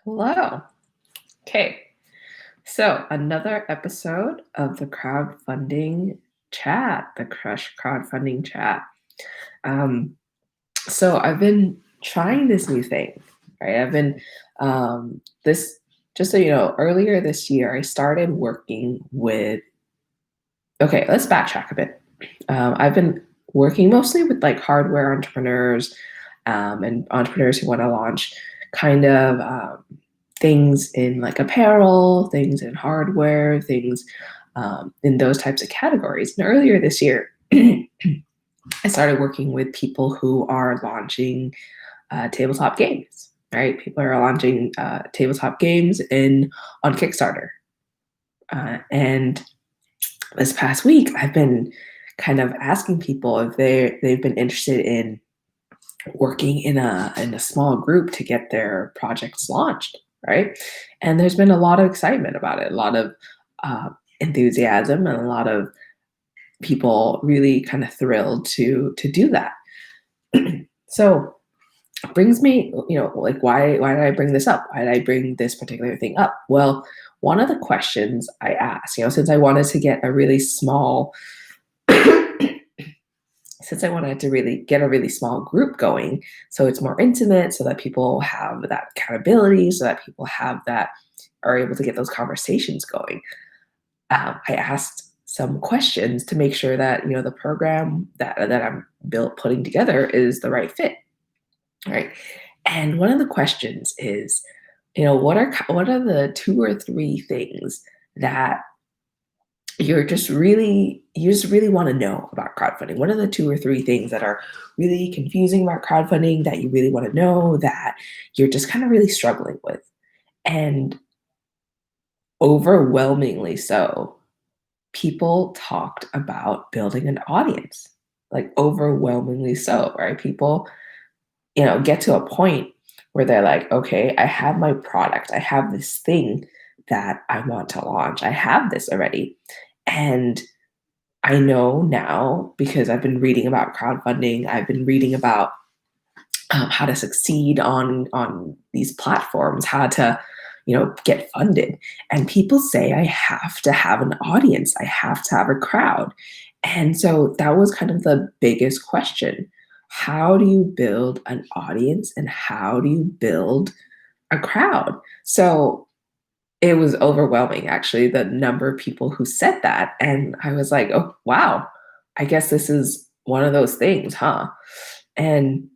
Hello. Okay, so another episode of the crowdfunding chat, the Crush crowdfunding chat. Um, so I've been trying this new thing, right? I've been this just so you know, earlier this year I started working with. Okay, let's backtrack a bit. I've been working mostly with like hardware entrepreneurs and entrepreneurs who want to launch kind of things in like apparel, things in hardware, things in those types of categories. And earlier this year, I started working with people who are launching tabletop games. Right, people are launching tabletop games in on Kickstarter, and this past week, I've been kind of asking people if they've been interested in working in a small group to get their projects launched, right? And there's been a lot of excitement about it, a lot of uh, enthusiasm, and a lot of people really kind of thrilled to do that. So brings me, like why did I bring this up? Why did I bring this particular thing up? Well, one of the questions I asked, since I wanted to get a really small since I wanted to really get a really small group going, so it's more intimate, so that people have that accountability, so that people have that are able to get those conversations going. I asked some questions to make sure that the program that I'm putting together is the right fit, right? And one of the questions is, what are the two or three things that you just really want to know about crowdfunding? What are the two or three things that are really confusing about crowdfunding that you really want to know, that you're just kind of really struggling with? And overwhelmingly so, people talked about building an audience. Like overwhelmingly so, right? People, get to a point where they're like, okay, I have my product. I have this thing that I want to launch. I have this already. And I know now because I've been reading about crowdfunding. I've been reading about how to succeed on these platforms, how to get funded. And people say I have to have an audience. I have to have a crowd. And so that was kind of the biggest question. How do you build an audience and how do you build a crowd? So it was overwhelming, actually, the number of people who said that. And I was like, oh, wow, I guess this is one of those things, huh? And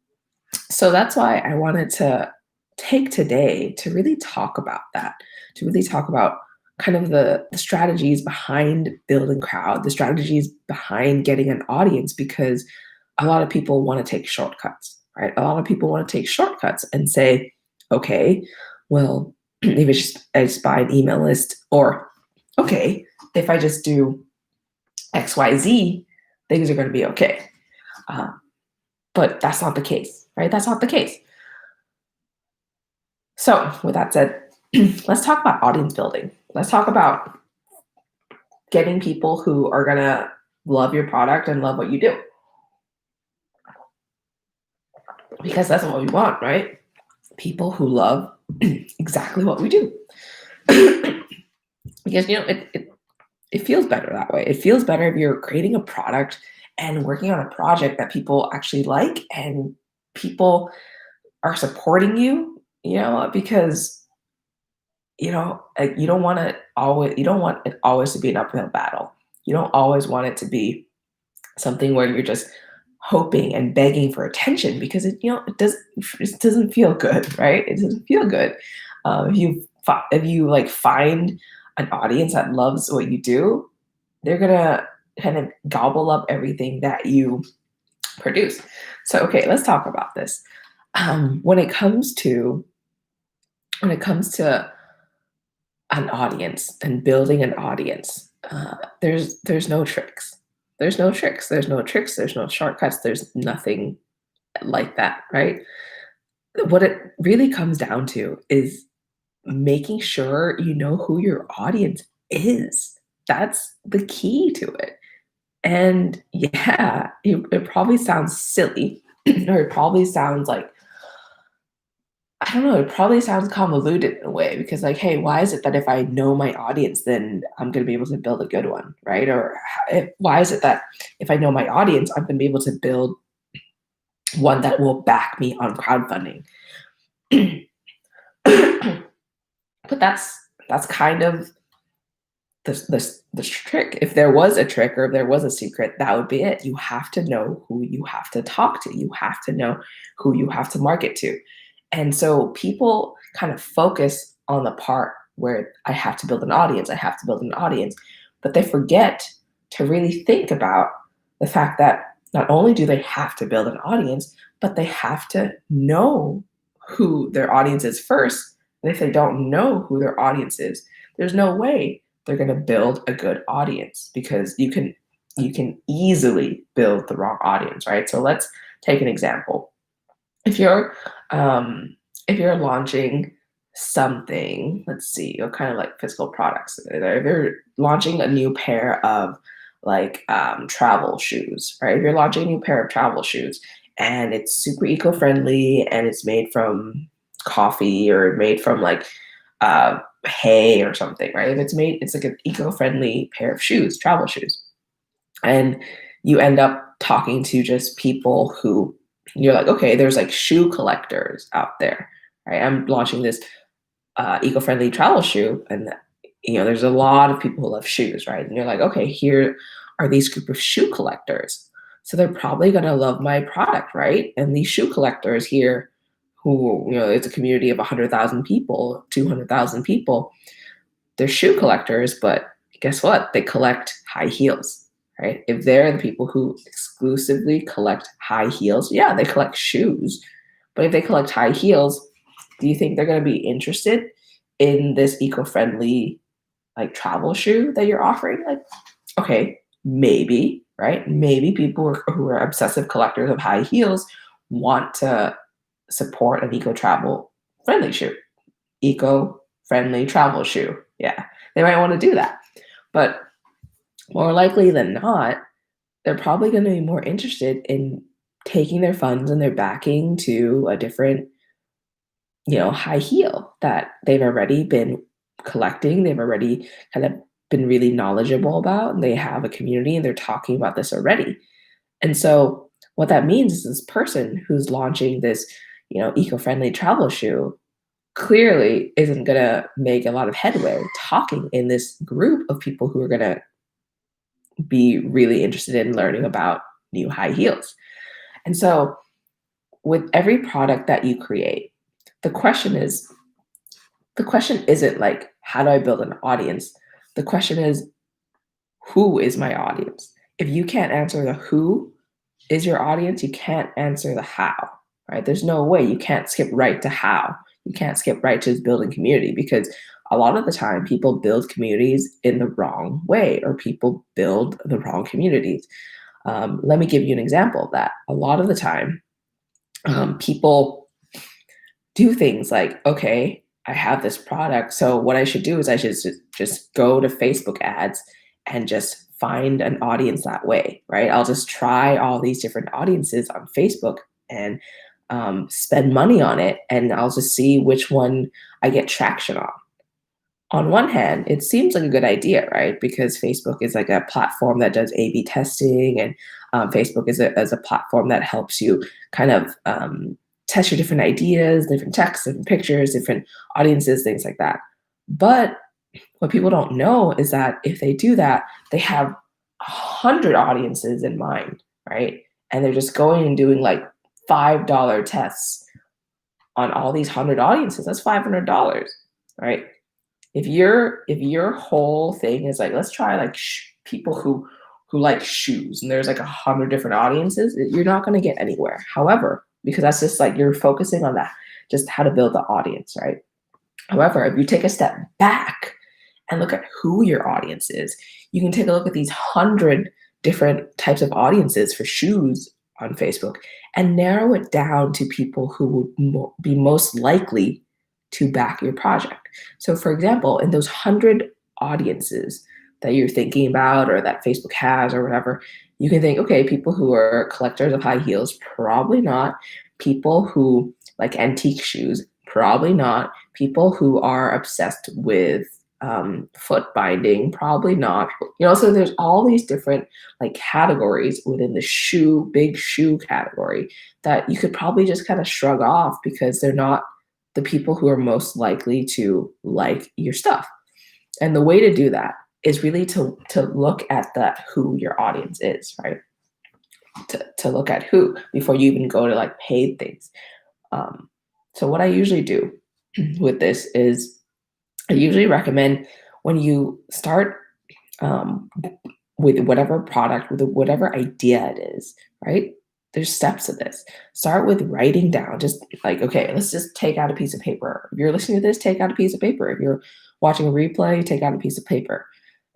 so that's why I wanted to take today to really talk about that, to really talk about kind of the strategies behind building crowd, the strategies behind getting an audience, because a lot of people want to take shortcuts, right? A lot of people want to take shortcuts and say, okay, well, if I just buy an email list, or okay, if I just do XYZ, things are going to be okay. But that's not the case, right? That's not the case. So, with that said, let's talk about audience building. Let's talk about getting people who are going to love your product and love what you do. Because that's what we want, right? People who love exactly what we do. Because, it feels better that way. It feels better if you're creating a product and working on a project that people actually like, and people are supporting you, because you don't want it always to be an uphill battle. You don't always want it to be something where you're just hoping and begging for attention, because it doesn't feel good, right? It doesn't feel good. If you like find an audience that loves what you do, they're gonna kind of gobble up everything that you produce. So okay, let's talk about this. When it comes to an audience and building an audience, there's no tricks. There's no tricks. There's no tricks. There's no shortcuts. There's nothing like that, right? What it really comes down to is making sure you know who your audience is. That's the key to it. And yeah, it probably sounds silly, or it probably sounds like I don't know, it probably sounds convoluted in a way because, like, hey, why is it that if I know my audience, then I'm going to be able to build a good one, right? Or why is it that if I know my audience, I'm going to be able to build one that will back me on crowdfunding? But that's kind of the trick. If there was a trick or if there was a secret, that would be it. You have to know who you have to talk to. You have to know who you have to market to. And so people kind of focus on the part where I have to build an audience, I have to build an audience, but they forget to really think about the fact that not only do they have to build an audience, but they have to know who their audience is first. And if they don't know who their audience is, there's no way they're going to build a good audience because you can easily build the wrong audience, right? So let's take an example. If you're if you're launching something, let's see, or kind of like physical products. If you're launching a new pair of like travel shoes, right? If you're launching a new pair of travel shoes and it's super eco-friendly and it's made from coffee or made from like hay or something, right? If it's like an eco-friendly pair of shoes, travel shoes, and you end up talking to just people who you're like, okay, there's like shoe collectors out there, right? I'm launching this eco-friendly travel shoe, and there's a lot of people who love shoes, right? And you're like, okay, here are these group of shoe collectors, so they're probably gonna love my product, right? And these shoe collectors here, who it's a community of 100,000 people, 200,000 people, they're shoe collectors, but guess what? They collect high heels, right? If they're the people who exclusively collect high heels, yeah, they collect shoes. But if they collect high heels, do you think they're going to be interested in this eco-friendly like travel shoe that you're offering? Like, okay, maybe, right? Maybe people who are obsessive collectors of high heels want to support an eco-travel friendly shoe, eco-friendly travel shoe. Yeah, they might want to do that. But more likely than not, they're probably going to be more interested in taking their funds and their backing to a different, high heel that they've already been collecting. They've already kind of been really knowledgeable about, and they have a community and they're talking about this already. And so what that means is this person who's launching this, eco-friendly travel shoe clearly isn't going to make a lot of headway talking in this group of people who are going to be really interested in learning about new high heels. And so, with every product that you create, the question is the question isn't like, how do I build an audience? The question is, who is my audience? If you can't answer the who is your audience, you can't answer the how, right? There's no way you can't skip right to how. You can't skip right to building community because a lot of the time people build communities in the wrong way or people build the wrong communities. Let me give you an example of that. A lot of the time, people do things like, okay, I have this product. So what I should do is I should just go to Facebook ads and just find an audience that way, right? I'll just try all these different audiences on Facebook and spend money on it, and I'll just see which one I get traction on. On one hand, it seems like a good idea, right? Because Facebook is like a platform that does A/B testing, and Facebook is a platform that helps you kind of test your different ideas, different texts, different pictures, different audiences, things like that. But what people don't know is that if they do that, they have 100 audiences in mind, right? And they're just going and doing like $5 tests on all these 100 audiences. That's $500, right? If your whole thing is like, let's try like people who like shoes, and there's like 100 different audiences, you're not going to get anywhere. However, because that's just like you're focusing on that, just how to build the audience, right? However, if you take a step back and look at who your audience is, you can take a look at these 100 different types of audiences for shoes on Facebook and narrow it down to people who would be most likely to back your project. So, for example, in those 100 audiences that you're thinking about or that Facebook has or whatever, you can think, okay, people who are collectors of high heels, probably not. People who like antique shoes, Probably not. People who are obsessed with foot binding, probably not. So there's all these different like categories within the big shoe category that you could probably just kind of shrug off because they're not the people who are most likely to like your stuff. And the way to do that is really to look at who your audience is, right? To look at who before you even go to like paid things. So what I usually do with this is I usually recommend when you start um, with whatever product, with whatever idea it is, right? There's steps to this. Start with writing down, just like, okay, let's just take out a piece of paper. If you're listening to this, take out a piece of paper. If you're watching a replay, take out a piece of paper,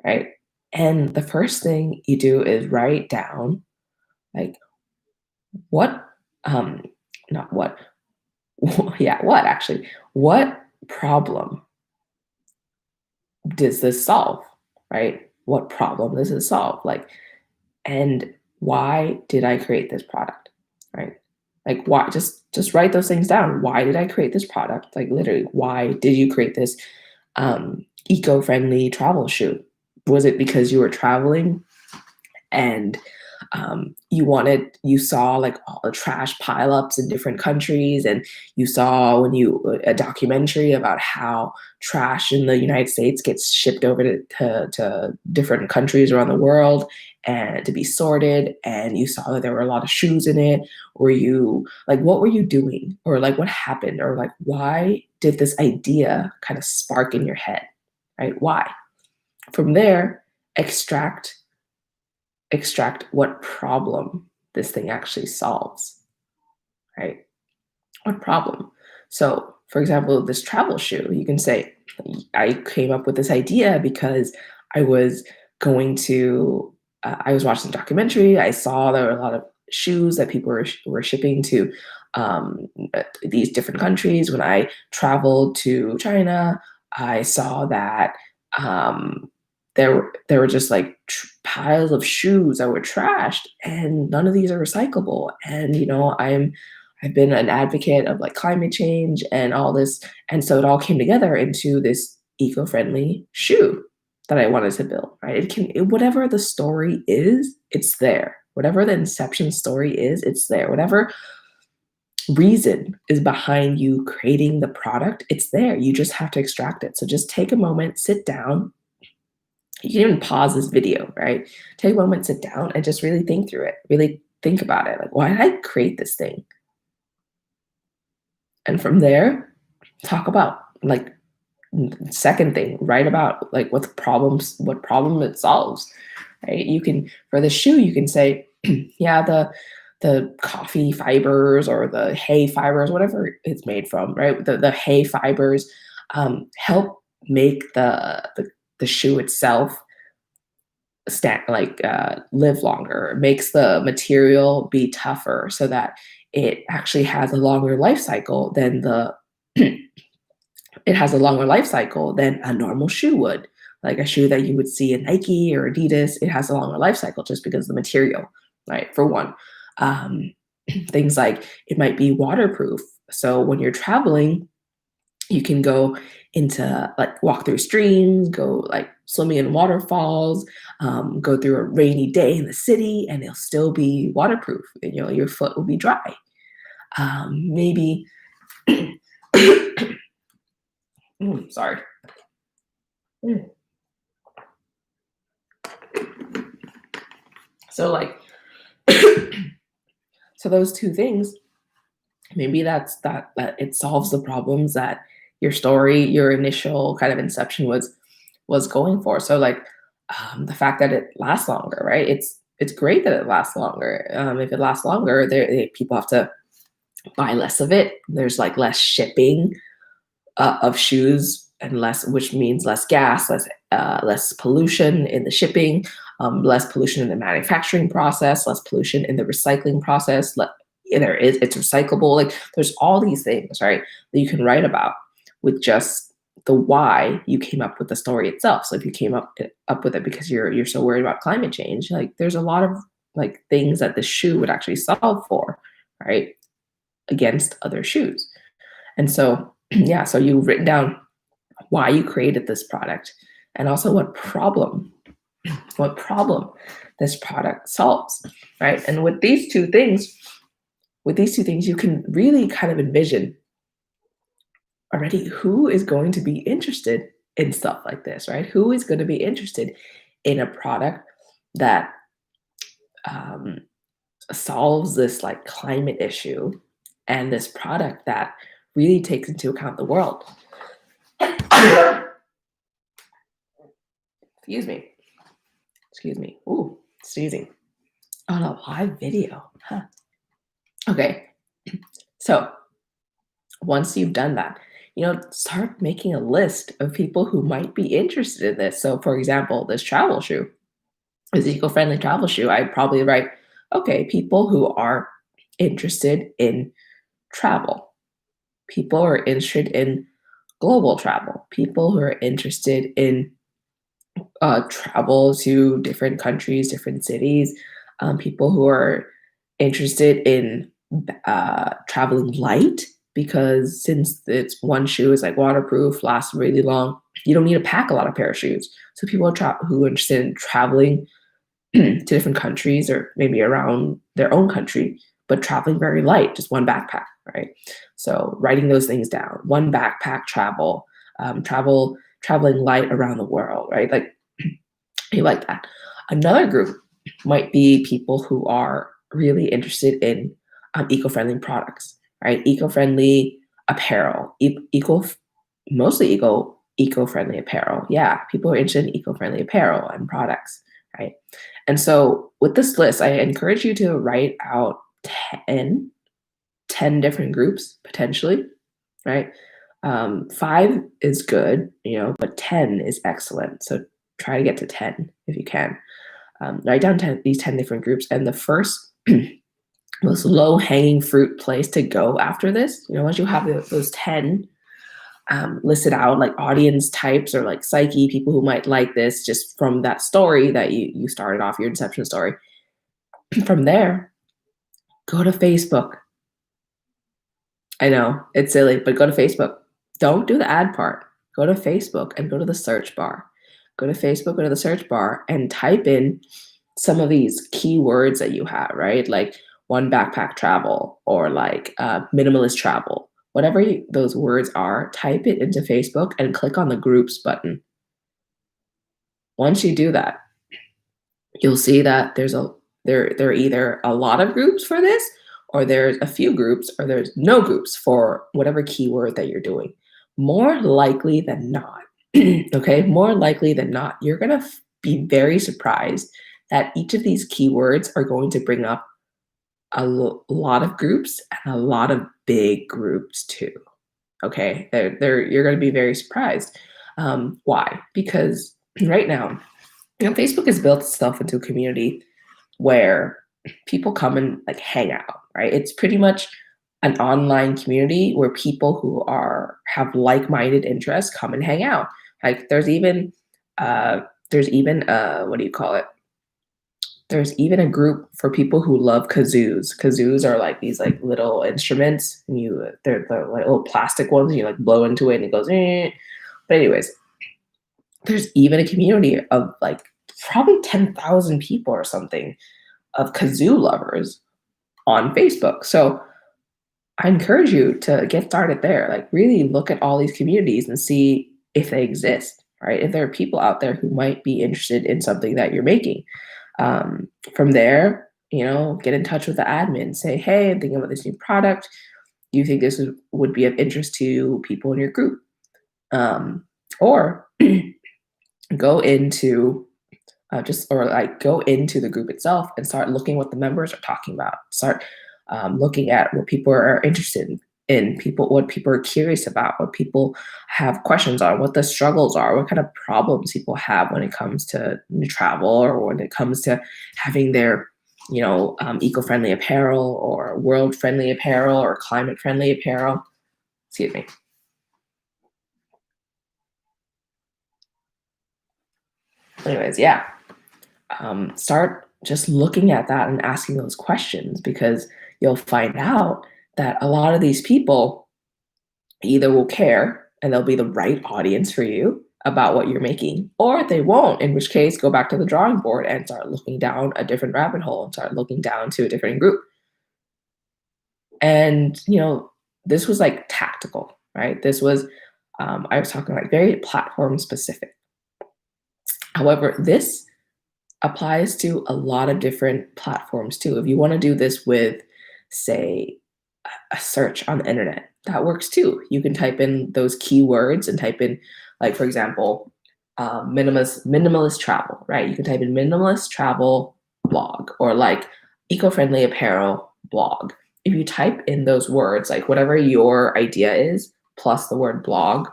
right? And the first thing you do is write down, like, what, not what, yeah, what actually, what problem does this solve, right? What problem does it solve? Like, and why did I create this product, right? Like, why? Just write those things down. Why did I create this product? Like, literally, why did you create this eco-friendly travel shoe? Was it because you were traveling and you saw like all the trash pileups in different countries, and you saw a documentary about how trash in the United States gets shipped over to different countries around the world and to be sorted, and you saw that there were a lot of shoes in it. Were you like, what were you doing, or like what happened, or like why did this idea kind of spark in your head, right? Why? From there, extract what problem this thing actually solves, right? What problem? So, for example, this travel shoe, you can say, I came up with this idea because I was I was watching a documentary. I saw there were a lot of shoes that people were shipping to these different countries. When I traveled to China, I saw that um, there were just like piles of shoes that were trashed, and none of these are recyclable. And I've been an advocate of like climate change and all this, and so it all came together into this eco-friendly shoe that I wanted to build. Right? Whatever the story is, it's there. Whatever the inception story is, it's there. Whatever reason is behind you creating the product, it's there. You just have to extract it. So just take a moment, sit down. You can even pause this video, right? Take a moment, sit down, and just really think through it. Really think about it. Like, why did I create this thing? And from there, talk about like second thing, write about like what problem it solves. Right? You can, for the shoe, you can say, yeah, the coffee fibers or the hay fibers, whatever it's made from, right? The hay fibers help make the shoe itself live longer. It makes the material be tougher so that it actually has a longer life cycle than it has a longer life cycle than a normal shoe would. Like a shoe that you would see in Nike or Adidas, it has a longer life cycle just because of the material, right? For one. Um, Things like it might be waterproof. So when you're traveling, you can go into like walk through streams, go like swimming in waterfalls, go through a rainy day in the city, and it'll still be waterproof. And, your foot will be dry. Maybe, sorry. Mm. So like, so those two things, maybe that it solves the problems that your initial kind of inception was going for. So like the fact that it lasts longer, right? It's great that it lasts longer. If it lasts longer, people have to buy less of it. There's like less shipping of shoes, and which means less gas, less pollution in the shipping, less pollution in the manufacturing process, less pollution in the recycling process. It's recyclable. Like there's all these things, right, that you can write about with just the why you came up with the story itself. So if you came up with it because you're so worried about climate change, like there's a lot of like things that the shoe would actually solve for, right, against other shoes. And so yeah, so you've written down why you created this product and also what problem this product solves, right? And with these two things, you can really kind of envision already who is going to be interested in stuff like this, right? Who is going to be interested in a product that um, solves this like climate issue and this product that really takes into account the world. Excuse me. Excuse me. Ooh, sneezing on a live video. Huh. Okay. So once you've done that, start making a list of people who might be interested in this. So, for example, this eco-friendly travel shoe, I'd probably write, okay, people who are interested in travel, people who are interested in global travel, people who are interested in travel to different countries, different cities, people who are interested in traveling light because since it's one shoe is like waterproof, lasts really long, you don't need to pack a lot of pair of shoes. So people who are interested in traveling to different countries or maybe around their own country, but traveling very light, just one backpack, right? So writing those things down, one backpack traveling light around the world, right? Like you like that. Another group might be people who are really interested in eco-friendly products, right? Eco-friendly apparel, mostly eco-friendly apparel. Yeah, people are interested in eco-friendly apparel and products, right? And so with this list, I encourage you to write out 10, 10 different groups potentially, right? 5 is good, but 10 is excellent. So try to get to 10 if you can. Write down these 10 different groups. And the first most low-hanging fruit place to go after this, once you have those 10 listed out, like audience types or like psyche, people who might like this just from that story that you started off, your inception story. From there, go to Facebook. I know, it's silly, but go to Facebook. Don't do the ad part. Go to Facebook and go to the search bar. Go to Facebook, go to the search bar and type in some of these keywords that you have, right? Like one backpack travel or like minimalist travel. Whatever those words are, type it into Facebook and click on the groups button. Once you do that, you'll see that there are either a lot of groups for this, or there's a few groups, or there's no groups for whatever keyword that you're doing. More likely than not, okay, more likely than not, you're going to be very surprised that each of these keywords are going to bring up a lot of groups and a lot of big groups too. Okay, you're going to be very surprised. Why? Because right now, Facebook has built itself into a community where people come and like hang out, right? It's pretty much an online community where people who have like-minded interests come and hang out. Like there's even what do you call it? There's even a group for people who love kazoos. Kazoos are like these like little instruments, and they're like little plastic ones, and you like blow into it and it goes. Eh. But anyways, there's even a community of like probably 10,000 people or something of kazoo lovers on Facebook. So I encourage you to get started there. Like really look at all these communities and see if they exist, right? If there are people out there who might be interested in something that you're making. From there, get in touch with the admin. Say, hey, I'm thinking about this new product. Do you think this would be of interest to people in your group? Or go into go into the group itself and start looking what the members are talking about. Start looking at what people are interested in, what people are curious about, what people have questions on, what the struggles are, what kind of problems people have when it comes to travel or when it comes to having their eco-friendly apparel or world-friendly apparel or climate-friendly apparel. Excuse me. Anyways, yeah. Start just looking at that and asking those questions, because you'll find out that a lot of these people, either will care and they'll be the right audience for you about what you're making, or they won't, in which case go back to the drawing board and start looking down a different rabbit hole and start looking down to a different group. And, this was like tactical, right? This was, I was talking like very platform specific. However, this applies to a lot of different platforms too. If you want to do this with, say, a search on the internet, that works too. You can type in those keywords and type in, like, for example, minimalist travel, right? You can type in minimalist travel blog or like eco-friendly apparel blog. If you type in those words, like whatever your idea is, plus the word blog,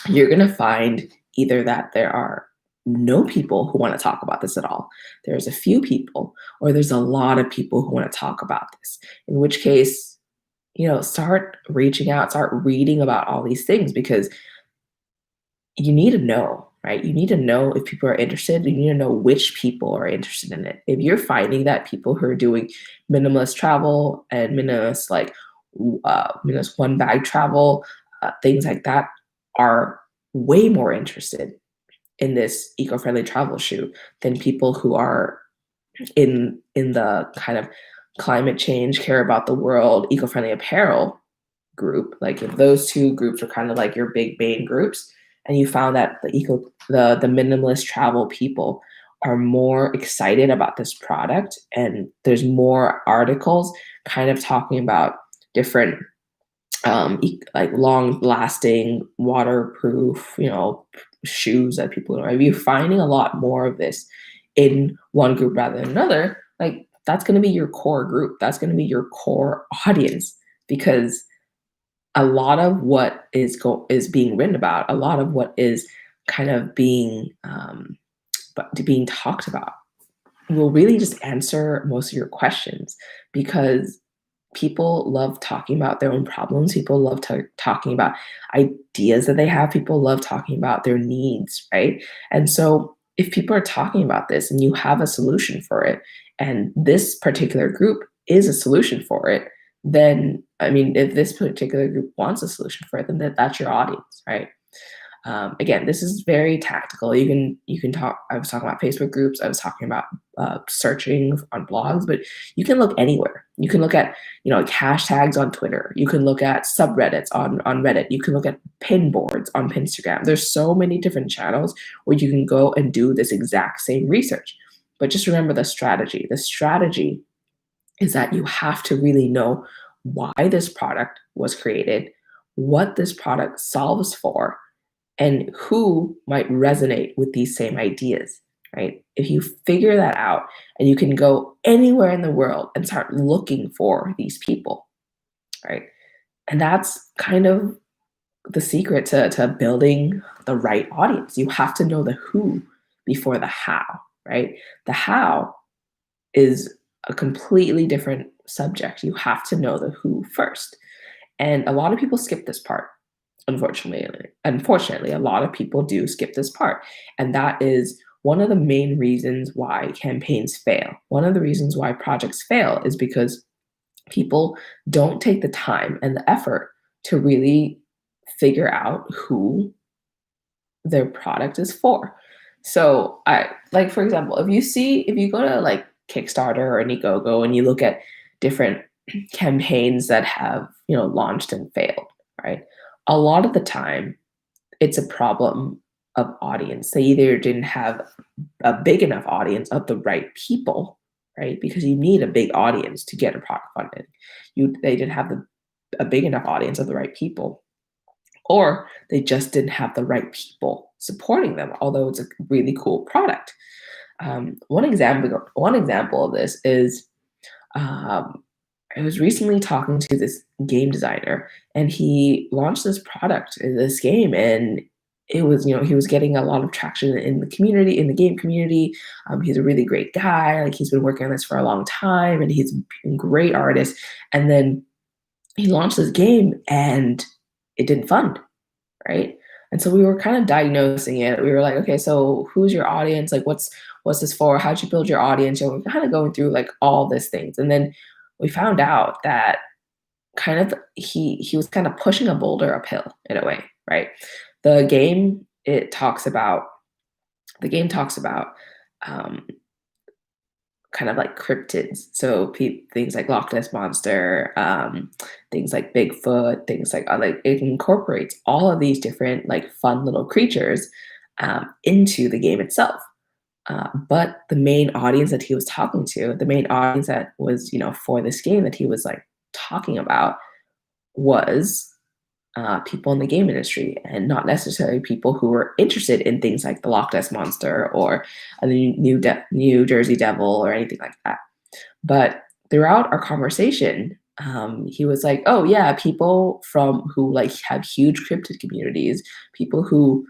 you're going to find either that there are no people who want to talk about this at all, there's a few people, or there's a lot of people who want to talk about this. In which case, start reaching out, start reading about all these things, because you need to know, right? You need to know if people are interested. You need to know which people are interested in it. If you're finding that people who are doing minimalist travel and minimalist, like minimalist one bag travel, things like that, are way more interested in this eco-friendly travel shoe than people who are in the kind of climate change, care about the world, eco-friendly apparel group. Like if those two groups are kind of like your big main groups, and you found that the minimalist travel people are more excited about this product, and there's more articles kind of talking about different like long lasting waterproof, shoes that people are. If you're finding a lot more of this in one group rather than another, like that's going to be your core group. That's going to be your core audience, because a lot of what is being written about, a lot of what is kind of being talked about, will really just answer most of your questions, because people love talking about their own problems. People love talking about ideas that they have. People love talking about their needs, right? And so if people are talking about this and you have a solution for it, and this particular group is a solution for it, then, I mean, if this particular group wants a solution for it, then that's your audience, right? Again, this is very tactical. You can talk. I was talking about Facebook groups. I was talking about searching on blogs, but you can look anywhere. You can look at like hashtags on Twitter. You can look at subreddits on Reddit. You can look at pin boards on Pinterest. There's so many different channels where you can go and do this exact same research. But just remember the strategy. The strategy is that you have to really know why this product was created, what this product solves for, and who might resonate with these same ideas, right? If you figure that out, and you can go anywhere in the world and start looking for these people, right? And that's kind of the secret to building the right audience. You have to know the who before the how, right? The how is a completely different subject. You have to know the who first. And a lot of people skip this part. Unfortunately, a lot of people do skip this part. And that is one of the main reasons why campaigns fail. One of the reasons why projects fail is because people don't take the time and the effort to really figure out who their product is for. So I like, for example, if you go to like Kickstarter or Indiegogo and you look at different campaigns that have, launched and failed, right? A lot of the time it's a problem of audience. They either didn't have a big enough audience of the right people, right? Because you need a big audience to get a product funded. They didn't have a big enough audience of the right people, or they just didn't have the right people supporting them, although it's a really cool product. One example of this is, I was recently talking to this game designer, and he launched this game, and it was, he was getting a lot of traction in the community, in the game community. He's a really great guy. Like, he's been working on this for a long time, and he's a great artist. And then he launched this game, and it didn't fund, right? And so we were kind of diagnosing it. We were like, okay, so who's your audience? Like, what's this for? How'd you build your audience? We're kind of going through like all these things. And then we found out that kind of he was kind of pushing a boulder uphill in a way, right? The game it talks about the game talks about um, kind of like cryptids. So things like Loch Ness Monster, things like Bigfoot, things like it incorporates all of these different like fun little creatures into the game itself. But the main audience that he was talking to, the main audience that was, for this game that he was like talking about was people in the game industry and not necessarily people who were interested in things like the Loch Ness Monster or the New Jersey Devil or anything like that. But throughout our conversation, he was like, "Oh yeah, people from who like have huge cryptid communities, people who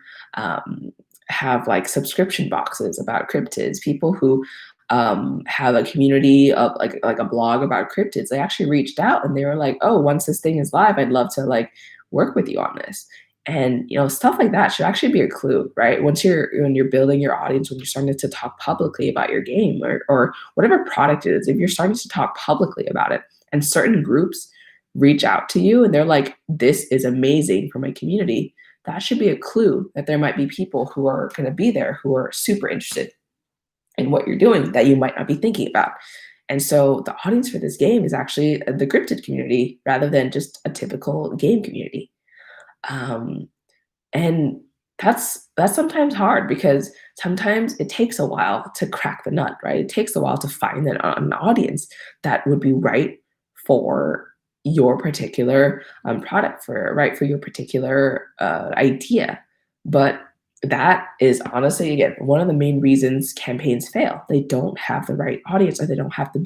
have like subscription boxes about cryptids, people who have a community of like a blog about cryptids. They actually reached out and they were like, "Oh, once this thing is live, I'd love to like work with you on this." And stuff like that should actually be a clue, right? When you're building your audience, when you're starting to talk publicly about your game or whatever product it is, if you're starting to talk publicly about it, and certain groups reach out to you and they're like, "This is amazing for my community," that should be a clue that there might be people who are going to be there who are super interested in what you're doing that you might not be thinking about. And so the audience for this game is actually the cryptid community rather than just a typical game community. Um, and that's sometimes hard because sometimes it takes a while to crack the nut, right? It takes a while to find an audience that would be right for your particular product, for your particular idea. But that is honestly, again, one of the main reasons campaigns fail. They don't have the right audience or they don't have a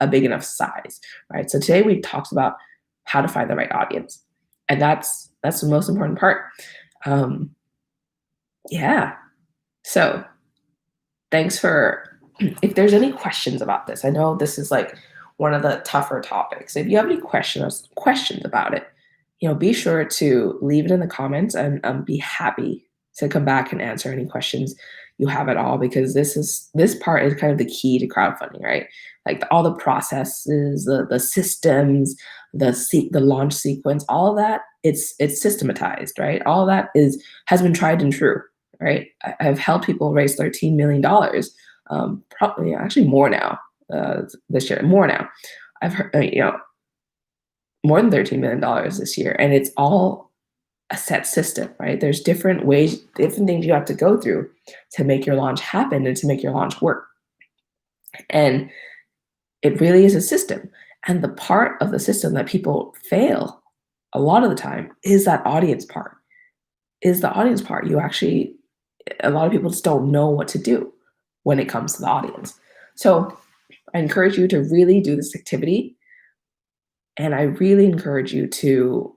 big enough size, right? So today we talked about how to find the right audience, and that's the most important part. Um, yeah. So thanks for, if there's any questions about this, I know this is like one of the tougher topics. If you have any questions about it, be sure to leave it in the comments and be happy to come back and answer any questions you have at all, because this part is kind of the key to crowdfunding, right? Like all the processes, the systems, the launch sequence, all of that, it's systematized, right? All of that has been tried and true, right? I've helped people raise $13 million, probably actually more now, this year, more now. I've heard, more than $13 million this year, and it's all a set system, right? There's different ways, different things you have to go through to make your launch happen and to make your launch work. And it really is a system. And the part of the system that people fail a lot of the time is that audience part. Is the audience part. You actually, a lot of people just don't know what to do when it comes to the audience. So I encourage you to really do this activity. And I really encourage you to,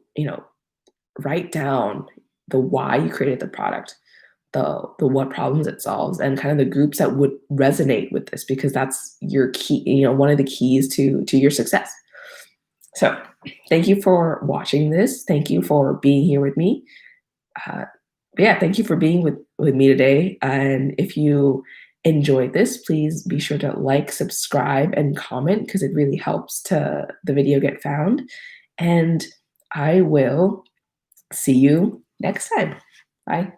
write down the why you created the product, the what problems it solves, and kind of the groups that would resonate with this, because that's your key, one of the keys to your success. So thank you for watching this. Thank you for being here with me. Yeah, thank you for being with me today. And if you enjoyed this, please be sure to like, subscribe, and comment, because it really helps to the video get found. And I will see you next time. Bye.